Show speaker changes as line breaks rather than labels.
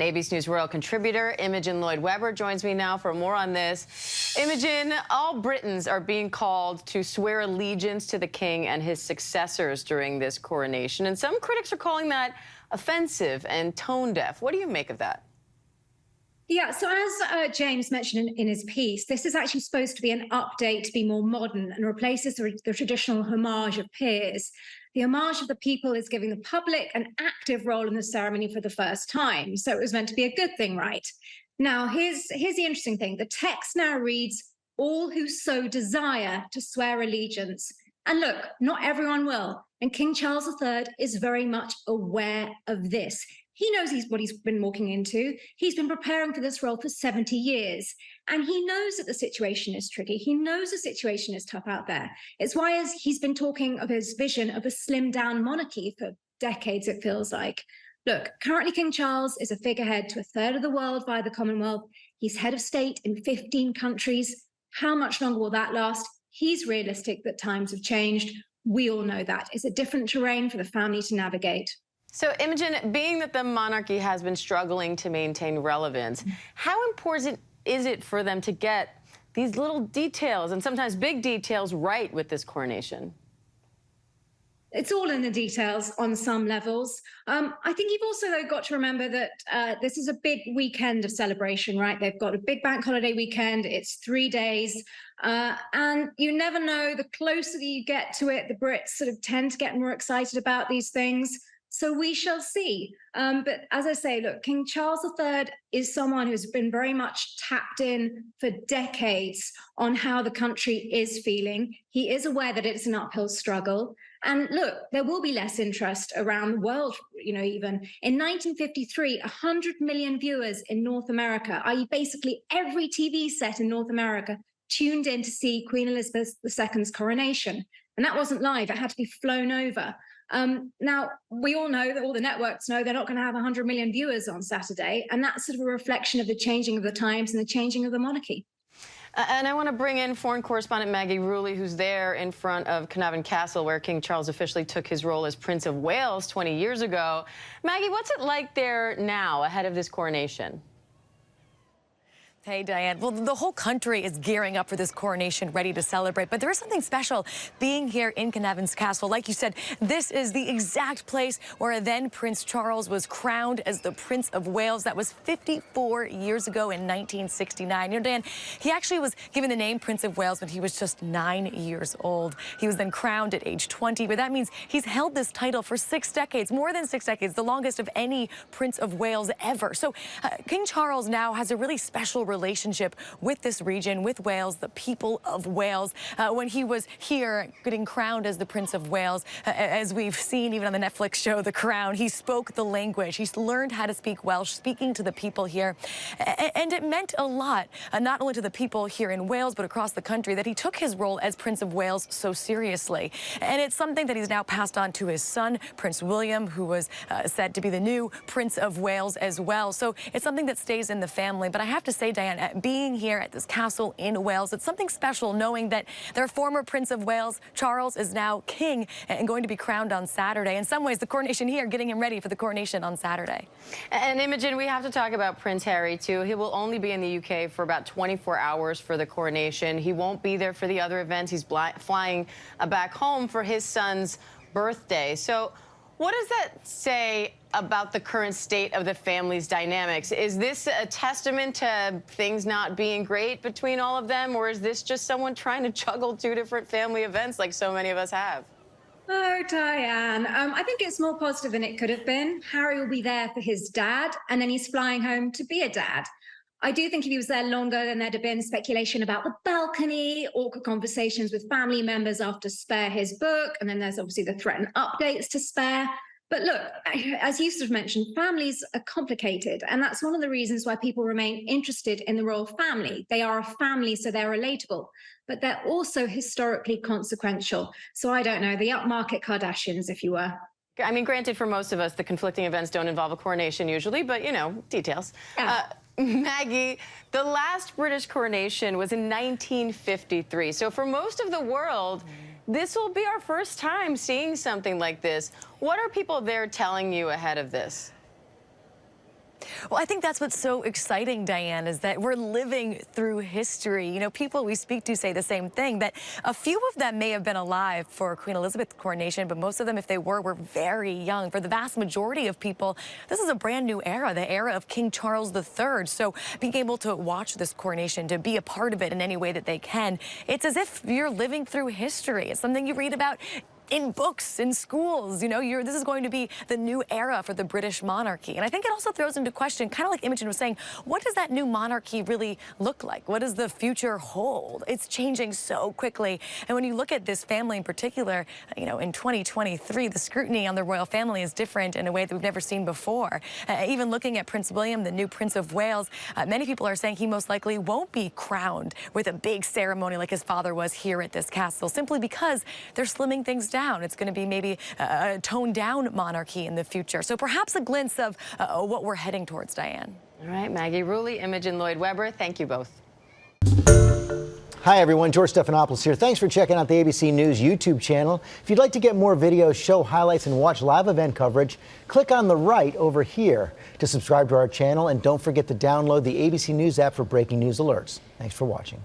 ABC News royal contributor Imogen Lloyd Webber joins me now for more on this. Imogen, all Britons are being called to swear allegiance to the king and his successors during this coronation, and some critics are calling that offensive and tone-deaf. What do you make of that?
Yeah, so as James mentioned in his piece, this is actually supposed to be an update to be more modern and replaces the traditional homage of peers. The homage of the people is giving the public an active role in the ceremony for the first time. So it was meant to be a good thing, right? Now, here's the interesting thing. The text now reads, "All who so desire to swear allegiance." And look, not everyone will. And King Charles III is very much aware of this. He knows what he's been walking into. He's been preparing for this role for 70 years. And he knows that the situation is tricky. He knows the situation is tough out there. It's why he's been talking of his vision of a slimmed down monarchy for decades, it feels like. Look, currently King Charles is a figurehead to a third of the world via the Commonwealth. He's head of state in 15 countries. How much longer will that last? He's realistic that times have changed. We all know that. It's a different terrain for the family to navigate.
So, Imogen, being that the monarchy has been struggling to maintain relevance, how important is it for them to get these little details and sometimes big details right with this coronation?
It's all in the details on some levels. I think you've also, though, got to remember that this is a big weekend of celebration, right? They've got a big bank holiday weekend. It's 3 days. And you never know, the closer that you get to it, the Brits sort of tend to get more excited about these things. So we shall see. But as I say, look, King Charles III is someone who's been very much tapped in for decades on how the country is feeling. He is aware that it's an uphill struggle. And look, there will be less interest around the world, even. In 1953, 100 million viewers in North America, i.e. basically every TV set in North America, tuned in to see Queen Elizabeth II's coronation. And that wasn't live, it had to be flown over. Now, we all know that all the networks know they're not going to have 100 million viewers on Saturday, and that's sort of a reflection of the changing of the times and the changing of the monarchy.
And I want to bring in foreign correspondent Maggie Rulli, who's there in front of Caernarfon Castle, where King Charles officially took his role as Prince of Wales 20 years ago. Maggie, what's it like there now ahead of this coronation?
Hey, Diane. Well, the whole country is gearing up for this coronation, ready to celebrate. But there is something special being here in Caernarfon Castle. Like you said, this is the exact place where then Prince Charles was crowned as the Prince of Wales. That was 54 years ago in 1969. Diane, he actually was given the name Prince of Wales when he was just 9 years old. He was then crowned at age 20, but that means he's held this title for 6 decades, more than 6 decades, the longest of any Prince of Wales ever. So King Charles now has a really special relationship with this region, with Wales, the people of Wales. When he was here getting crowned as the Prince of Wales, as we've seen even on the Netflix show The Crown, he spoke the language. He's learned how to speak Welsh, speaking to the people here. And it meant a lot, not only to the people here in Wales, but across the country, that he took his role as Prince of Wales so seriously. And it's something that he's now passed on to his son, Prince William, who was said to be the new Prince of Wales as well. So it's something that stays in the family. But I have to say, Diane, being here at this castle in Wales, it's something special knowing that their former Prince of Wales, Charles, is now king and going to be crowned on Saturday. In some ways, the coronation here, getting him ready for the coronation on Saturday.
And Imogen, we have to talk about Prince Harry, too. He will only be in the UK for about 24 hours for the coronation. He won't be there for the other events. He's flying back home for his son's birthday. So what does that say about the current state of the family's dynamics? Is this a testament to things not being great between all of them, or is this just someone trying to juggle 2 different family events like so many of us have?
Oh, Diane, I think it's more positive than it could have been. Harry will be there for his dad, and then he's flying home to be a dad. I do think if he was there longer, then there'd have been speculation about the balcony, awkward conversations with family members after Spare his book, and then there's obviously the threatened updates to Spare. But look, as you sort of mentioned, families are complicated, and that's one of the reasons why people remain interested in the royal family. They are a family, so they're relatable, but they're also historically consequential. So I don't know, the upmarket Kardashians, if you were.
I mean, granted, for most of us, the conflicting events don't involve a coronation usually, but, details.
Yeah.
Maggie, the last British coronation was in 1953. So for most of the world, this will be our first time seeing something like this. What are people there telling you ahead of this?
Well, I think that's what's so exciting, Diane, is that we're living through history. You know, people we speak to say the same thing, that a few of them may have been alive for Queen Elizabeth's coronation, but most of them, if they were very young. For the vast majority of people, this is a brand new era, the era of King Charles III. So being able to watch this coronation, to be a part of it in any way that they can, it's as if you're living through history. It's something you read about in books, in schools. You know, this is going to be the new era for the British monarchy. And I think it also throws into question, kind of like Imogen was saying, what does that new monarchy really look like? What does the future hold? It's changing so quickly. And when you look at this family in particular, you know, in 2023, the scrutiny on the royal family is different in a way that we've never seen before. Even looking at Prince William, the new Prince of Wales, many people are saying he most likely won't be crowned with a big ceremony like his father was here at this castle, simply because they're slimming things down. It's going to be maybe a toned-down monarchy in the future. So perhaps a glimpse of what we're heading towards, Diane.
All right, Maggie Rulli, Imogen Lloyd Webber, thank you both.
Hi, everyone. George Stephanopoulos here. Thanks for checking out the ABC News YouTube channel. If you'd like to get more videos, show highlights, and watch live event coverage, click on the right over here to subscribe to our channel. And don't forget to download the ABC News app for breaking news alerts. Thanks for watching.